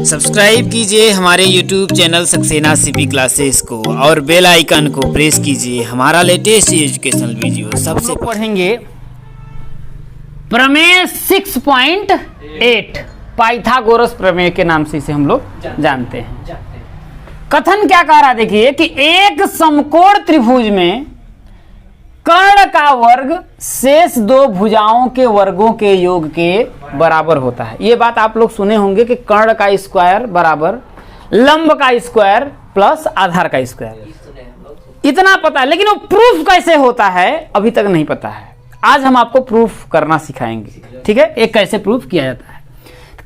Subscribe कीजिए हमारे YouTube channel Saxena CP classes को और बेल आइकन को प्रेस कीजिए हमारा लेटेस्ट एजुकेशनल वीडियो सबसे पढ़ेंगे। प्रमेय 6.8 पाइथागोरस प्रमेय के नाम से इसे हम लोग जानते हैं। कथन क्या कह रहा है, देखिए कि एक समकोण त्रिभुज में कर्ण का वर्ग शेष दो भुजाओं के वर्गों के योग के बराबर होता है। ये बात आप लोग सुने होंगे कि कर्ण का स्क्वायर बराबर लंब का स्क्वायर प्लस आधार का स्क्वायर, इतना पता है, लेकिन वो प्रूफ कैसे होता है अभी तक नहीं पता है। आज हम आपको प्रूफ करना सिखाएंगे, ठीक है। एक कैसे प्रूफ किया जाता है,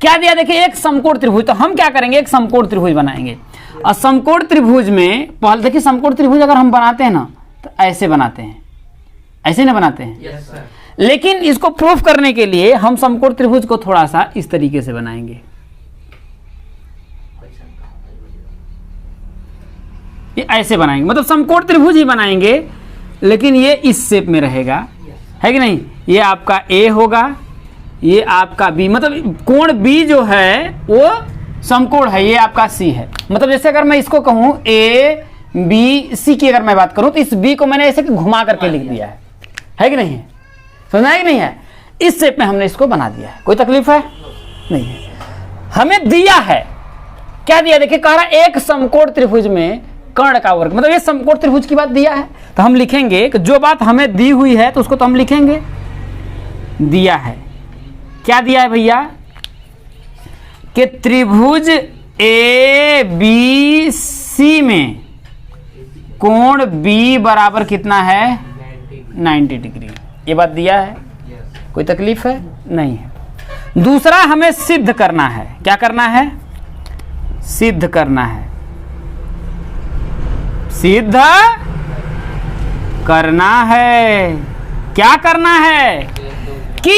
क्या दिया, देखिए एक समकोण त्रिभुज। तो हम क्या करेंगे, एक समकोण त्रिभुज बनाएंगे और समकोण त्रिभुज में पहले देखिए समकोण त्रिभुज अगर हम बनाते हैं ना तो ऐसे बनाते हैं, ऐसे ना बनाते हैं। yes, लेकिन इसको प्रूफ करने के लिए हम समकोण त्रिभुज को थोड़ा सा इस तरीके से बनाएंगे। ये ऐसे बनाएंगे, मतलब समकोण त्रिभुज ही बनाएंगे, लेकिन ये इस शेप में रहेगा, है कि नहीं। ये आपका ए होगा, ये आपका बी, मतलब कोण बी जो है वो समकोण है, ये आपका सी है। मतलब जैसे अगर मैं इसको कहूं ए बी सी की अगर मैं बात करूं तो इस बी को मैंने ऐसे घुमा करके लिख दिया है कि नहीं है, समझना है कि नहीं है। इस शेप में हमने इसको बना दिया है, कोई तकलीफ है नहीं है। हमें दिया है, क्या दिया, देखिए कह रहा एक समकोण त्रिभुज में कर्ण का वर्ग, मतलब ये समकोण त्रिभुज की बात दिया है। तो हम लिखेंगे कि जो बात हमें दी हुई है तो उसको तो हम लिखेंगे दिया है। क्या दिया है भैया, कि त्रिभुज ए बी सी में कोण बी बराबर कितना है 90 डिग्री, ये बात दिया है, कोई तकलीफ है नहीं है। दूसरा हमें सिद्ध करना है, क्या करना है, सिद्ध करना है, सिद्ध करना है। क्या करना है कि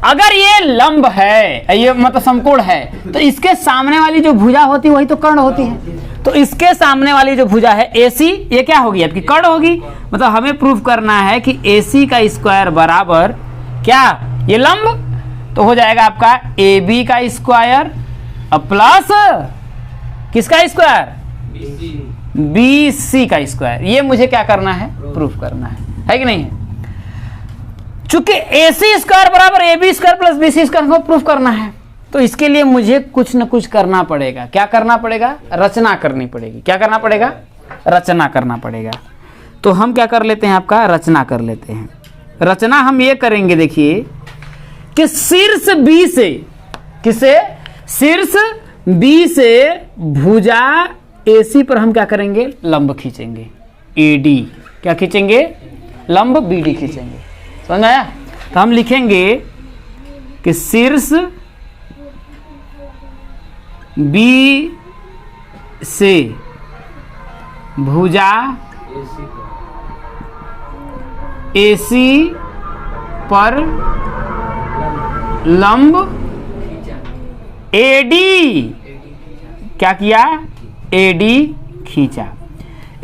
अगर ये लंब है, ये मतलब समकोण है, तो इसके सामने वाली जो भुजा होती है वही तो कर्ण होती है। तो इसके सामने वाली जो भुजा है AC, ये क्या होगी आपकी कर्ण होगी। मतलब हमें प्रूफ करना है कि AC का स्क्वायर बराबर क्या, ये लंब तो हो जाएगा आपका AB का स्क्वायर प्लस किसका स्क्वायर, BC का स्क्वायर। ये मुझे क्या करना है, प्रूफ करना है कि नहीं है। चूंकि AC स्क्वायर बराबर AB square plus BC square को प्रूफ करना है, तो इसके लिए मुझे कुछ न कुछ करना पड़ेगा। क्या करना पड़ेगा, रचना करनी पड़ेगी। क्या करना पड़ेगा, रचना करना पड़ेगा। तो हम क्या कर लेते हैं, आपका रचना कर लेते हैं। रचना हम ये करेंगे, देखिए कि शीर्ष B से, किसे, शीर्ष B से भुजा AC पर हम क्या करेंगे, लंब खींचेंगे AD। क्या खींचेंगे, लंब BD खींचेंगे, समझ आया। तो हम लिखेंगे कि शीर्ष B से भुजा AC पर लंब AD, क्या किया, AD खींचा।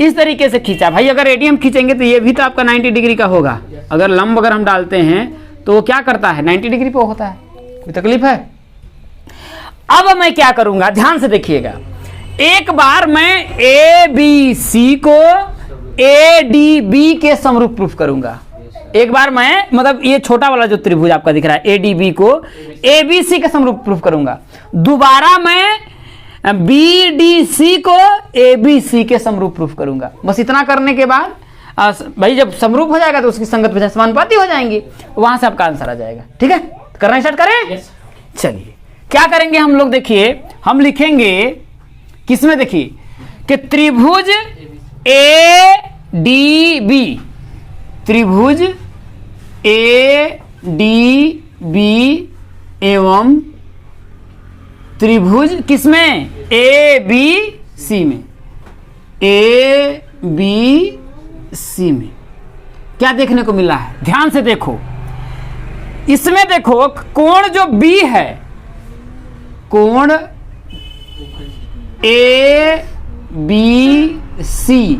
इस तरीके से खींचा भाई। अगर AD हम खींचेंगे तो ये भी तो आपका 90 डिग्री का होगा। अगर लंब अगर हम डालते हैं तो वो क्या करता है, 90 डिग्री पे होता है, कोई तकलीफ है। अब मैं क्या करूंगा, ध्यान से देखिएगा। एक बार मैं ABC को ADB के समरूप प्रूफ करूंगा। एक बार मैं, मतलब ये छोटा वाला जो त्रिभुज आपका दिख रहा है ADB को ABC के समरूप प्रूफ करूंगा। दोबारा मैं BDC को ABC के समरूप प्रूफ करूंगा। बस इतना करने के बाद भाई जब समरूप हो जाएगा तो उसकी संगत भुजाएं समानुपाती हो जाएंगी, वहां से आपका आंसर आ जाएगा। ठीक है, करना स्टार्ट करें। चलिए क्या करेंगे हम लोग, देखिए हम लिखेंगे किसमें, देखिए कि त्रिभुज ADB, त्रिभुज ADB एवं त्रिभुज किसमें, ABC में, ABC में क्या देखने को मिला है, ध्यान से देखो। इसमें देखो कोण जो B है, कोण ABC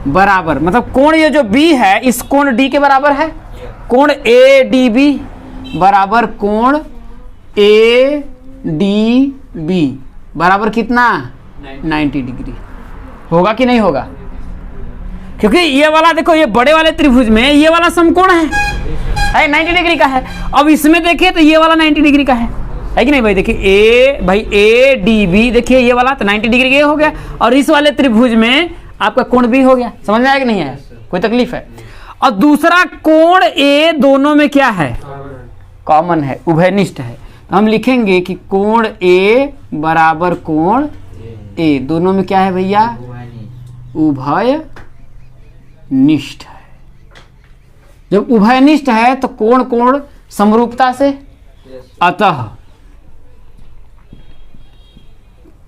बराबर, मतलब कोण ये जो B है इस कोण D के बराबर है। कोण ADB बराबर कोण ADB बराबर कितना 90 डिग्री होगा कि नहीं होगा? क्योंकि ये वाला देखो, ये बड़े वाले त्रिभुज में ये वाला समकोण है 90 डिग्री का है। अब इसमें देखिए तो ये वाला 90 डिग्री का है कि नहीं भाई? देखिए ए डी बी, देखिए ये वाला तो 90 डिग्री का हो गया, और इस वाले त्रिभुज में आपका कोण बी हो गया। समझ में आया कि नहीं है? कोई तकलीफ है? और दूसरा कोण ए दोनों में क्या है? कॉमन है, उभयनिष्ठ है। तो हम लिखेंगे कि कोण ए बराबर कोण ए, दोनों में क्या है भैया? उभय निष्ठ है। जब उभयनिष्ठ है तो कोण कोण समरूपता से, अतः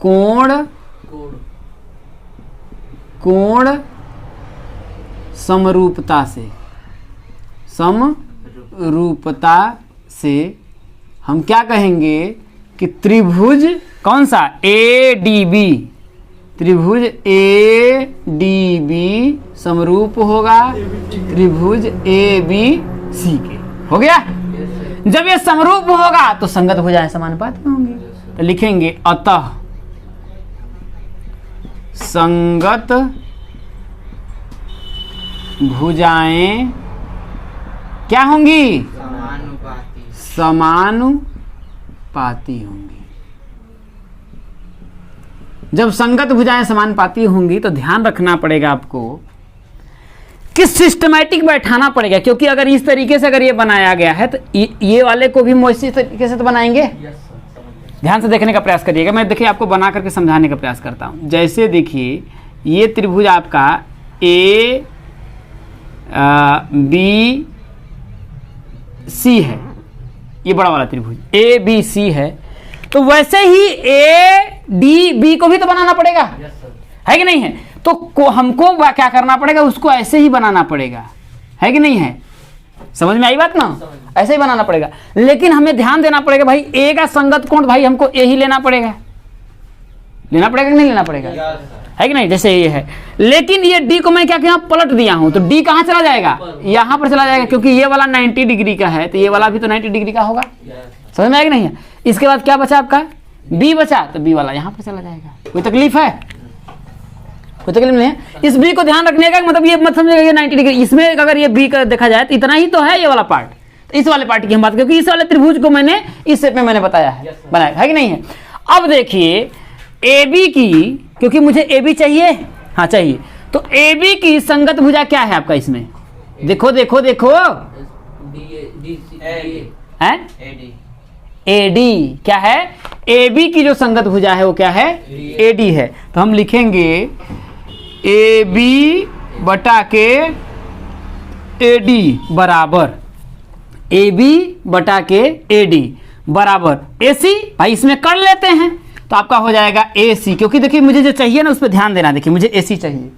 कोण कोण समरूपता से, समरूपता से हम क्या कहेंगे कि त्रिभुज कौन सा? ए डी बी, त्रिभुज ए डी बी समरूप होगा त्रिभुज ए बी सी के। हो गया? जब ये समरूप होगा तो संगत भुजाएं समानुपाती होंगी। तो लिखेंगे अतः संगत भुजाएं क्या होंगी? समानुपाती होंगी। जब संगत भुजाएं समानुपाती होंगी तो ध्यान रखना पड़ेगा आपको कि सिस्टमैटिक बैठाना पड़ेगा, क्योंकि अगर इस तरीके से अगर ये बनाया गया है तो ये वाले को भी इसी तरीके से तो बनाएंगे। ध्यान से देखने का प्रयास करिएगा। मैं देखिए आपको बना करके समझाने का प्रयास करता हूं। जैसे देखिए ये त्रिभुज आपका ए बी सी है, ये बड़ा वाला त्रिभुज ए बी सी है, तो वैसे ही ए डी बी को भी तो बनाना पड़ेगा, है कि नहीं है? तो हमको क्या करना पड़ेगा? उसको ऐसे ही बनाना पड़ेगा, है कि नहीं है? समझ में आई बात ना? ऐसे ही बनाना पड़ेगा। लेकिन हमें ध्यान देना पड़ेगा भाई, ए का संगत कोण भाई हमको ए ही लेना पड़ेगा। लेना पड़ेगा कि नहीं लेना पड़ेगा? है कि नहीं? जैसे ये है, लेकिन ये डी को मैं क्या किया? पलट दिया हूं, तो डी कहां चला जाएगा? यहां पर चला जाएगा, क्योंकि ये वाला 90 डिग्री का है तो ये वाला भी तो 90 डिग्री का होगा। समझ में आया कि नहीं है? इसके बाद क्या बचा आपका? बी बचा, तो बी वाला यहां पर चला जाएगा। कोई तकलीफ है? कोई तकलीफ नहीं है। इस बी को ध्यान रखने का मतलब ये मत समझिएगा ये 90 डिग्री, इसमें अगर ये बी का देखा जाए तो इतना ही तो है ये वाला पार्ट। तो इस वाले पार्ट की हम बात, क्योंकि इस वाले त्रिभुज को मैंने इस शेप में मैंने बताया है, बनाया है कि नहीं है? अब देखिए ए बी की, क्योंकि मुझे ए बी चाहिए, हाँ चाहिए, तो ए बी की संगत भुजा क्या है आपका इसमें? देखो देखो देखो, ए डी क्या है? ए बी की जो संगत भुजा है वो क्या है? ए डी है। तो हम लिखेंगे ए बी बटा के ए डी बराबर ए बी बटा के ए डी बराबर ए सी। भाई इसमें कर लेते हैं तो आपका हो जाएगा ए सी, क्योंकि देखिए मुझे जो चाहिए ना उस पर ध्यान देना। देखिए मुझे ए सी चाहिए,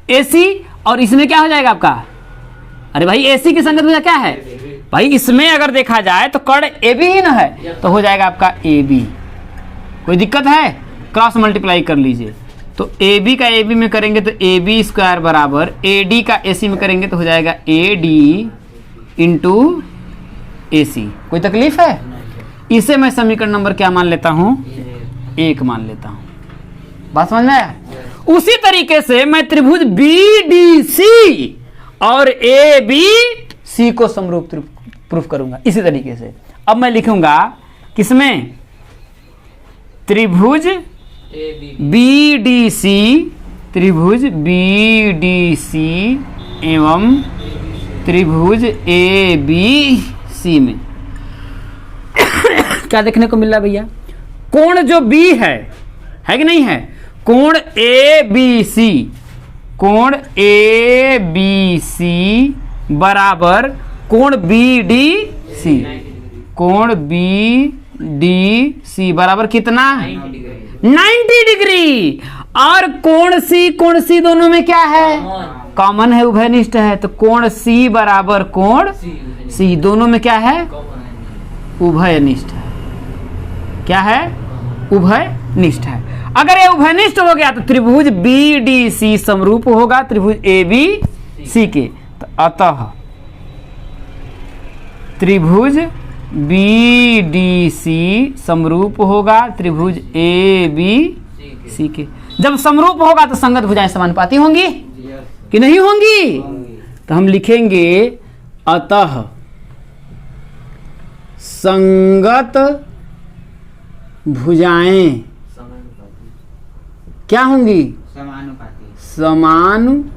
ए सी, और इसमें क्या हो जाएगा आपका? अरे भाई ए सी की संगत भुजा क्या है भाई? इसमें अगर देखा जाए तो कर्ण ए बी ही ना है, तो हो जाएगा आपका ए बी। कोई दिक्कत है? क्रॉस मल्टीप्लाई कर लीजिए, तो ए बी का ए बी में करेंगे तो ए बी स्क्वायर बराबर ए डी का ए सी में करेंगे तो हो जाएगा ए डी इंटू ए सी। कोई तकलीफ है? इसे मैं समीकरण नंबर क्या मान लेता हूं? 1 मान लेता हूं। बात समझ में आया? उसी तरीके से मैं त्रिभुज बी डी सी और ए बी सी को समरूप प्रूफ करूंगा इसी तरीके से। अब मैं लिखूंगा किसमें? त्रिभुज बी डी सी, त्रिभुज बी डी सी एवं त्रिभुज ए बी सी में क्या देखने को मिल रहा है भैया? कोण जो बी है कि नहीं है? कोण ए बी सी, कोण ए बी सी बराबर कोण बी डी सी, कोण बी डी सी बराबर कितना? 90 डिग्री। और कोण सी दोनों में क्या है? कॉमन है, उभयनिष्ठ है। तो कोण सी बराबर कोण सी, दोनों में क्या है? उभयनिष्ठ है। क्या है? उभयनिष्ठ है। अगर ये उभयनिष्ठ हो गया तो त्रिभुज बी डी सी समरूप होगा त्रिभुज ए बी सी के। तो अतः त्रिभुज बी डी सी समरूप होगा त्रिभुज ए बी सी के। जब समरूप होगा तो संगत भुजाएं समानुपाती होंगी कि नहीं होंगी? तो हम लिखेंगे अतः संगत भुजाएं क्या होंगी? समानुपाती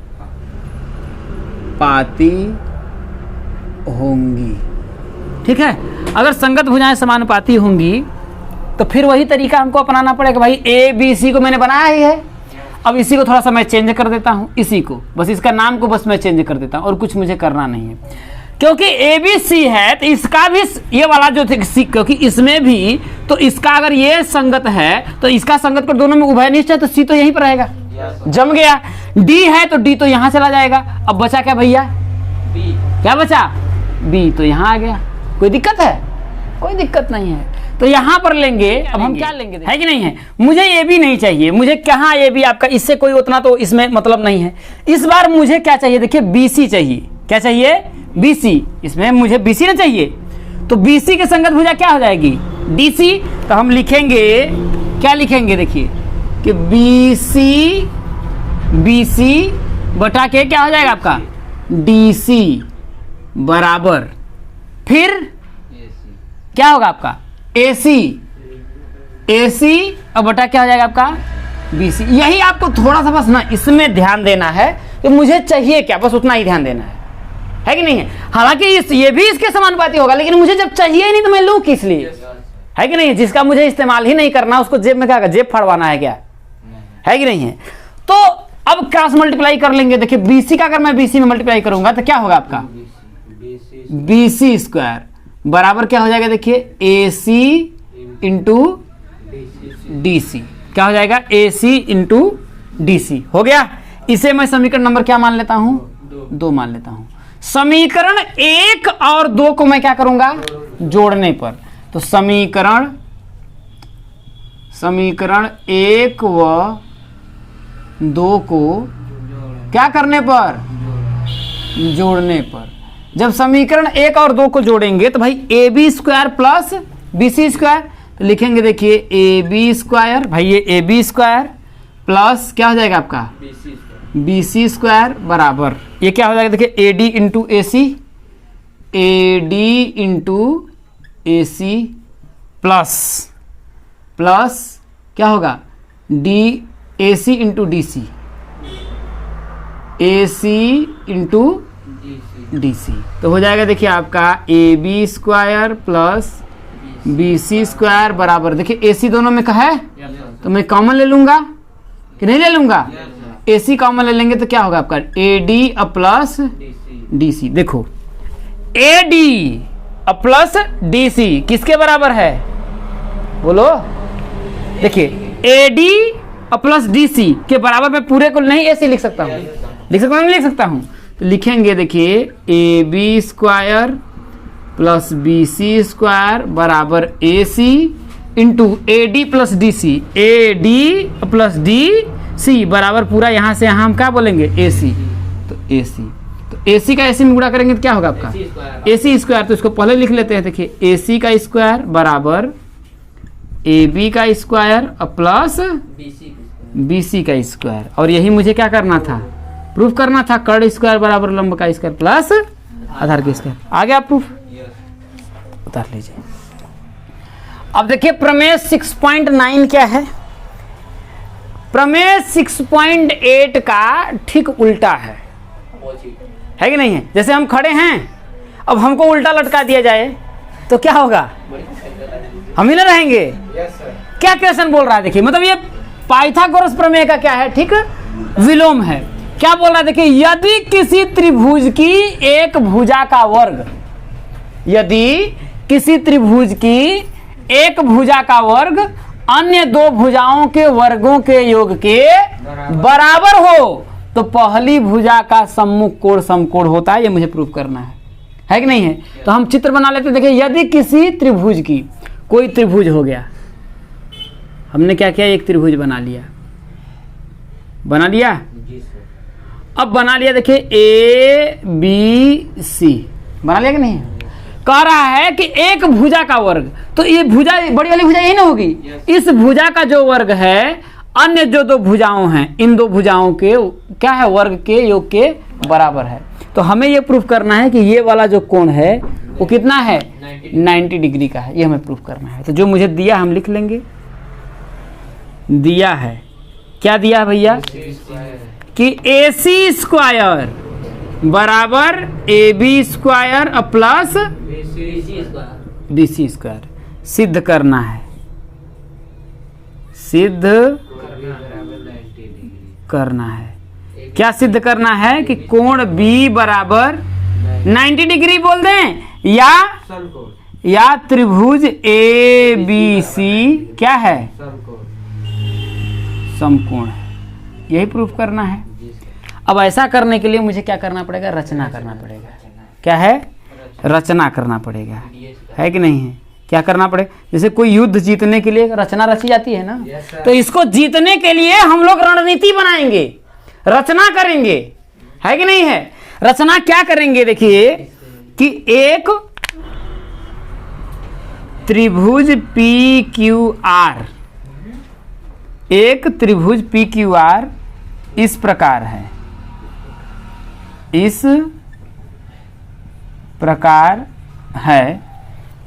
होंगी। ठीक है, अगर संगत भुजाएं समानुपाती होंगी तो फिर वही तरीका हमको अपनाना पड़ेगा। भाई ए बी सी को मैंने बनाया ही है, अब इसी को थोड़ा सा मैं चेंज कर देता हूँ, इसी को बस इसका नाम को बस मैं चेंज कर देता हूँ और कुछ मुझे करना नहीं है। क्योंकि ए बी सी है तो इसका भी ये वाला जो सी, क्योंकि इसमें भी तो इसका अगर ये संगत है तो इसका संगत कर दोनों में उभयनिष्ठ है तो सी तो यहीं पर रहेगा, जम गया। डी है तो डी तो यहाँ चला जाएगा। अब बचा क्या भैया? बी। क्या बचा? बी तो यहाँ आ गया। कोई दिक्कत है? कोई दिक्कत नहीं है। तो यहाँ पर लेंगे। अब हम क्या लेंगे? है कि नहीं है? मुझे ये भी नहीं चाहिए, मुझे कहाँ ये भी आपका, इससे कोई उतना तो इसमें मतलब नहीं है। इस बार मुझे क्या चाहिए? देखिए बीसी चाहिए। क्या चाहिए? बीसी। इसमें मुझे बीसी ना चाहिए, तो बीसी के संगत भुजा क्या हो जाएगी? डीसी। तो हम लिखेंगे, क्या लिखेंगे? देखिए कि बीसी बटा के क्या हो जाएगा आपका? डीसी बराबर फिर क्या होगा आपका? एसी और बटा क्या हो जाएगा आपका? बीसी। यही आपको थोड़ा सा बस ना इसमें ध्यान देना है कि मुझे चाहिए क्या, बस उतना ही ध्यान देना है कि नहीं है? हालांकि ये भी इसके समानुपाती होगा, लेकिन मुझे जब चाहिए ही नहीं तो मैं लूँ किस लिए? है कि नहीं? जिसका मुझे इस्तेमाल ही नहीं करना उसको जेब में क्या, जेब फाड़वाना है क्या? है कि नहीं है? तो अब क्रॉस मल्टीप्लाई कर लेंगे। देखिए बीसी का अगर मैं बीसी में मल्टीप्लाई करूंगा तो क्या होगा आपका? बीसी स्क्वायर बराबर क्या हो जाएगा? देखिए एसी इंटू डीसी। क्या हो जाएगा? एसी इंटू डीसी हो गया। इसे मैं समीकरण नंबर क्या मान लेता हूं? 2 मान लेता हूं। समीकरण 1 और 2 को मैं क्या करूंगा? जोड़ने पर। तो समीकरण 1 व 2 को क्या करने पर? जोड़ने पर। जब समीकरण 1 और 2 को जोड़ेंगे तो भाई A B square plus B C square, तो लिखेंगे देखिए ए बी स्क्वायर, भाई ये ए बी स्क्वायर प्लस क्या हो जाएगा आपका? बी सी स्क्वायर बराबर ये क्या हो जाएगा? देखिए A D into A C, plus क्या होगा? D A C into D C, into D C. तो हो जाएगा देखिए आपका A B square plus B C square बराबर, देखिए ए सी दोनों में का है तो मैं कॉमन ले लूंगा कि नहीं ले लूंगा? ए सी कॉमन ले लेंगे तो क्या होगा आपका? A D plus D C. देखो A D plus D C किसके बराबर है? बोलो। देखिए A D plus D C के बराबर में पूरे को नहीं ए सी लिख सकता हूँ, नहीं लिख सकता हूँ। तो लिखेंगे देखिए A B square plus B C square बराबर A C into A D plus D C, A D plus D C बराबर पूरा यहाँ से यहाँ हम क्या बोलेंगे? ए सी। तो ए सी, तो ए सी का ए सी में गुणा करेंगे तो क्या होगा आपका? ए सी स्क्वायर। तो इसको पहले लिख लेते हैं। देखिए ए सी का स्क्वायर बराबर ए बी का स्क्वायर प्लस बी सी का स्क्वायर, और यही मुझे क्या करना था? प्रूफ करना था। कर्ण स्क्वायर बराबर लंब का स्क्वायर प्लस आधार के स्क्वायर। आ गया प्रूफ? उतार लीजिए। अब देखिए प्रमेय 6.9 क्या है? प्रमेय 6.8 का ठीक उल्टा है कि नहीं है? जैसे हम खड़े हैं, अब हमको उल्टा लटका दिया जाए तो क्या होगा? हम ही ना रहेंगे। क्या क्वेश्चन बोल रहा है? देखिए मतलब ये पाइथागोरस प्रमेय का क्या है? ठीक विलोम है। क्या बोल रहा है? देखिए यदि किसी त्रिभुज की एक भुजा का वर्ग, यदि किसी त्रिभुज की एक भुजा का वर्ग अन्य 2 भुजाओं के वर्गों के योग के बराबर हो तो पहली भुजा का सम्मुख कोण समकोण होता है। ये मुझे प्रूफ करना है कि नहीं है? तो हम चित्र बना लेते हैं। देखिए यदि किसी त्रिभुज की, कोई त्रिभुज हो गया, हमने क्या किया? एक त्रिभुज बना लिया अब बना लिया। देखिए ए बी सी बना लिया कि नहीं? कह रहा है कि एक भुजा का वर्ग, तो ये भुजा बड़ी वाली भुजा यही ना होगी। इस भुजा का जो वर्ग है अन्य जो दो भुजाओं हैं, इन दो भुजाओं के क्या है, वर्ग के योग के बराबर है। तो हमें ये प्रूफ करना है कि ये वाला जो कोण है वो कितना है, 90 डिग्री का है। ये हमें प्रूफ करना है। तो जो मुझे दिया हम लिख लेंगे, दिया है, क्या दिया है भैया, कि AC स्क्वायर बराबर AB square plus BC square सिद्ध करना है, सिद्ध करना है। क्या सिद्ध करना है कि कोण B बराबर 90 डिग्री बोल दें या त्रिभुज ABC क्या है, समकोण है। यही प्रूफ करना है। अब ऐसा करने के लिए मुझे क्या करना पड़ेगा, रचना करना पड़ेगा। क्या है, रचना करना पड़ेगा, है कि नहीं है। क्या करना पड़ेगा, जैसे कोई युद्ध जीतने के लिए रचना रची जाती है ना, तो इसको जीतने के लिए हम लोग रणनीति बनाएंगे, रचना करेंगे, है कि नहीं है। रचना क्या करेंगे, देखिए कि एक त्रिभुज PQR, एक त्रिभुज PQR इस प्रकार है, इस प्रकार है,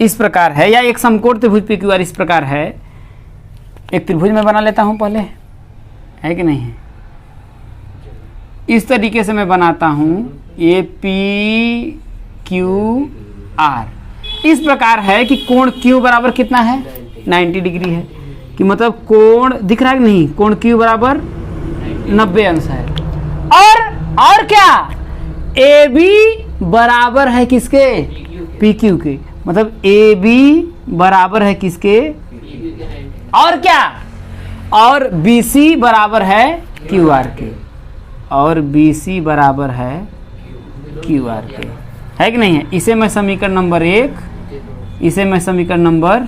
इस प्रकार है, या एक समकोण त्रिभुज PQR इस प्रकार है। एक त्रिभुज मैं बना लेता हूं पहले, है कि नहीं है। इस तरीके से मैं बनाता हूं, ये PQR इस प्रकार है कि कोण Q बराबर कितना है, 90 डिग्री है। कि मतलब कोण दिख रहा है कि नहीं, कोण Q बराबर 90 अंश है। और क्या, AB बराबर है किसके, PQ के, मतलब AB बराबर है किसके, और क्या, और BC बराबर है QR के, और BC बराबर है QR के, है कि नहीं है। इसे मैं समीकरण नंबर 1, इसे मैं समीकरण नंबर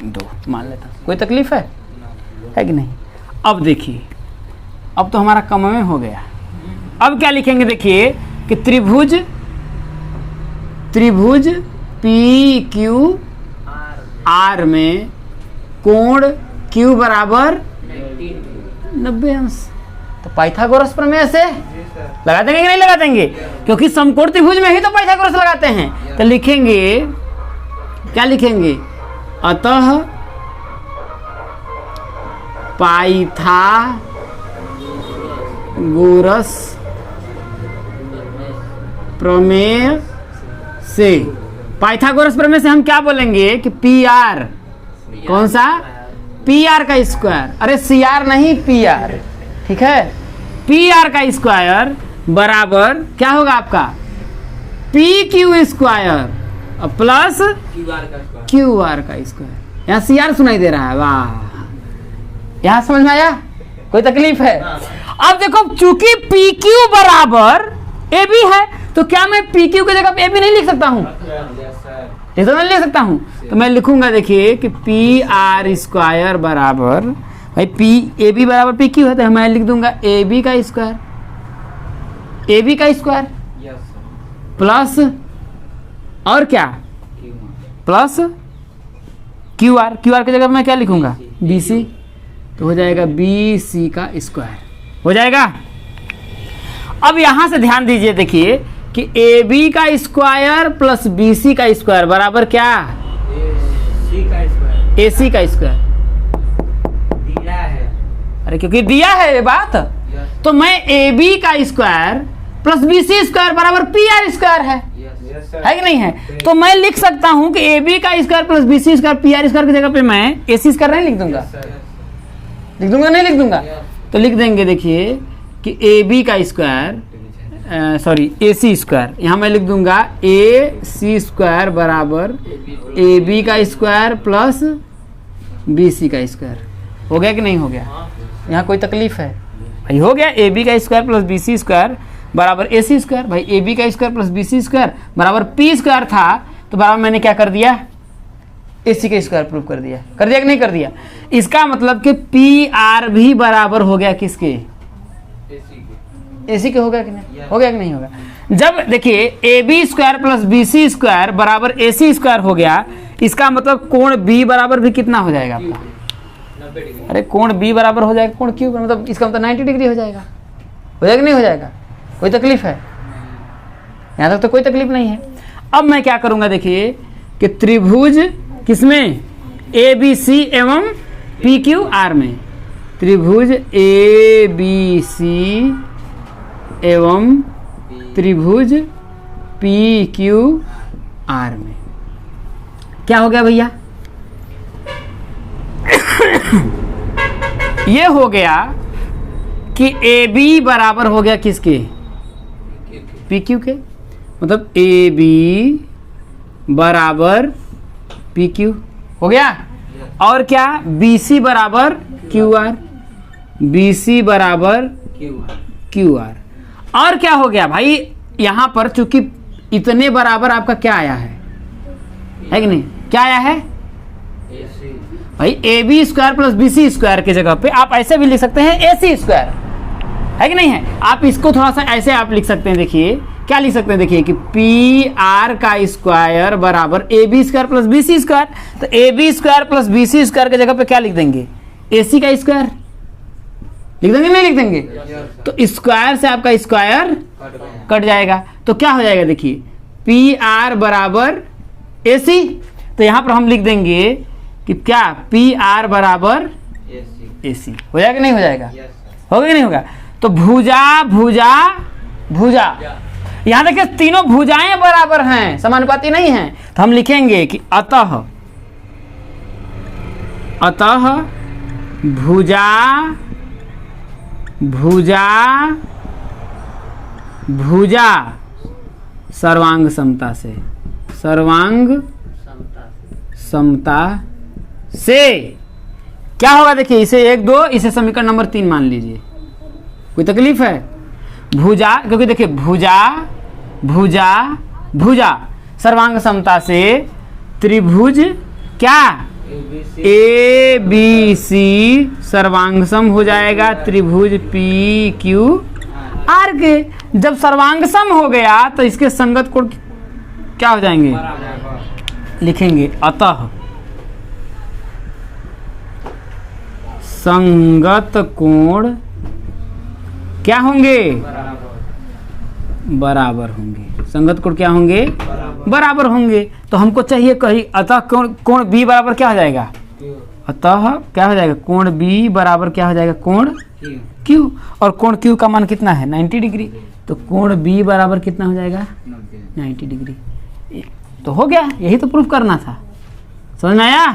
2 मान लेता हूं। कोई तकलीफ है कि नहीं। अब देखिए, अब तो हमारा कम में हो गया। अब क्या लिखेंगे, देखिए कि त्रिभुज PQR में कोण Q बराबर 90 अंश। तो पाइथागोरस प्रमेय से लगा देंगे कि नहीं लगा देंगे, क्योंकि समकोण त्रिभुज में ही तो पाइथागोरस लगाते हैं। तो लिखेंगे, क्या लिखेंगे, अतः पाइथागोरस प्रमेय से, पाइथागोरस प्रमेय से हम क्या बोलेंगे कि PR, कौन सा, PR का स्क्वायर, अरे CR नहीं PR, ठीक है। PR का स्क्वायर बराबर क्या होगा आपका, PQ स्क्वायर प्लस QR का स्क्वायर। यहाँ CR सुनाई दे रहा है, वाह, यहाँ समझ में आया, कोई तकलीफ है। अब देखो, चूंकि PQ बराबर AB है, तो क्या मैं PQ की जगह पे AB नहीं लिख सकता हूँ, नहीं लिख सकता हूँ। तो मैं लिखूंगा, देखिए कि PR स्क्वायर बराबर, भाई AB बराबर PQ है, तो मैं लिख दूंगा AB का स्क्वायर, AB का स्क्वायर प्लस, और क्या, प्लस QR की जगह मैं क्या लिखूंगा, BC, तो हो जाएगा BC का स्क्वायर, हो जाएगा। अब यहां से ध्यान दीजिए, देखिए कि AB का स्क्वायर प्लस BC का स्क्वायर बराबर क्या, AC का स्क्वायर। दिया है, अरे क्योंकि दिया है ये बात, तो मैं AB का स्क्वायर प्लस BC स्क्वायर बराबर PR स्क्वायर है कि नहीं है। तो मैं लिख सकता हूं कि AB का square plus BC square PR square की जगह पे मैं AC स्क्वायर नहीं लिख दूंगा, नहीं लिख दूंगा। तो लिख देंगे, देखिए कि AB का स्क्वायर, सॉरी AC स्क्वायर, यहाँ मैं लिख दूंगा AC स्क्वायर बराबर AB का स्क्वायर प्लस BC का स्क्वायर। हो गया कि नहीं हो गया, यहाँ कोई तकलीफ है भाई, हो गया। AB का स्क्वायर प्लस BC स्क्वायर बराबर AC स्क्वायर, भाई AB का स्क्वायर प्लस BC स्क्वायर बराबर P स्क्वायर था, तो बराबर मैंने क्या कर दिया, AC का स्क्वायर प्रूफ कर दिया कि नहीं कर दिया। इसका मतलब कि PR भी बराबर हो गया किसके, AC के। हो गया कि नहीं, हो गया कि नहीं होगा। जब देखिए A B square plus B C square बराबर ए सी स्क्वायर हो गया, इसका मतलब कोण बी बराबर भी कितना हो जाएगा आपका? अरे कोण बी बराबर हो जाएगा कोण क्यू, मतलब इसका मतलब 90 डिग्री हो जाएगा। हो जाएगा नहीं हो जाएगा? कोई तकलीफ है? यहाँ तक तो कोई तकलीफ नहीं है। अब मैं क्या करूंगा देखिए कि त्रिभुज किसमें? ए बी सी एवं पी क्यू आर में। त्रिभुज ए बी सी एवं त्रिभुज पी क्यू आर में क्या हो गया भैया? ये हो गया कि ए बी बराबर हो गया किसके? पी क्यू के। मतलब ए बी बराबर पी क्यू हो गया। और क्या? बी सी बराबर क्यू आर, बी सी बराबर क्यू आर। और क्या हो गया भाई? यहां पर चूंकि इतने बराबर आपका क्या आया है कि नहीं? क्या आया है भाई? A B square plus B C square की जगह पे आप ऐसे भी लिख सकते हैं ए सी स्क्वायर, है कि नहीं है? आप इसको थोड़ा सा ऐसे आप लिख सकते हैं। देखिए क्या लिख सकते हैं? देखिए कि पी आर का स्क्वायर बराबर A B square plus B C square. तो A B square plus B C square की जगह पे क्या लिख देंगे? ए सी का स्क्वायर लिख देंगे, नहीं लिख देंगे? तो स्क्वायर से आपका स्क्वायर कट जाएगा। तो क्या हो जाएगा? देखिए पी आर बराबर ए सी। तो यहां पर हम लिख देंगे कि क्या? पी आर बराबर ए सी। हो जाएगा नहीं हो जाएगा? होगा कि नहीं होगा? तो भुजा भुजा भुजा, यहां देखिए तीनों भुजाएं बराबर हैं, समानुपाती नहीं हैं। तो हम लिखेंगे कि अतः अतः भुजा भुजा भुजा सर्वांग समता से, सर्वांग समता से क्या होगा? देखिए इसे 1 2, इसे समीकरण नंबर 3 मान लीजिए। कोई तकलीफ है? भुजा, क्योंकि देखिए भुजा भुजा भुजा सर्वांग समता से त्रिभुज क्या? ए बी सी सर्वांग सम हो जाएगा त्रिभुज पी क्यू आर के। जब सर्वांग सम हो गया तो इसके संगत कोण क्या हो जाएंगे? लिखेंगे अतः संगत कोण क्या होंगे? बराबर होंगे। संगत कोण क्या होंगे? बराबर होंगे। तो हमको चाहिए कहीं अतः कोण बी बराबर क्या हो जाएगा? अतः क्या हो जाएगा? कोण बी बराबर क्या हो जाएगा? कोण क्यू। और कोण क्यू का मान कितना है? 90 डिग्री। तो कोण बी बराबर कितना हो जाएगा? 90 डिग्री। तो हो गया, यही तो प्रूफ करना था। समझ में आया?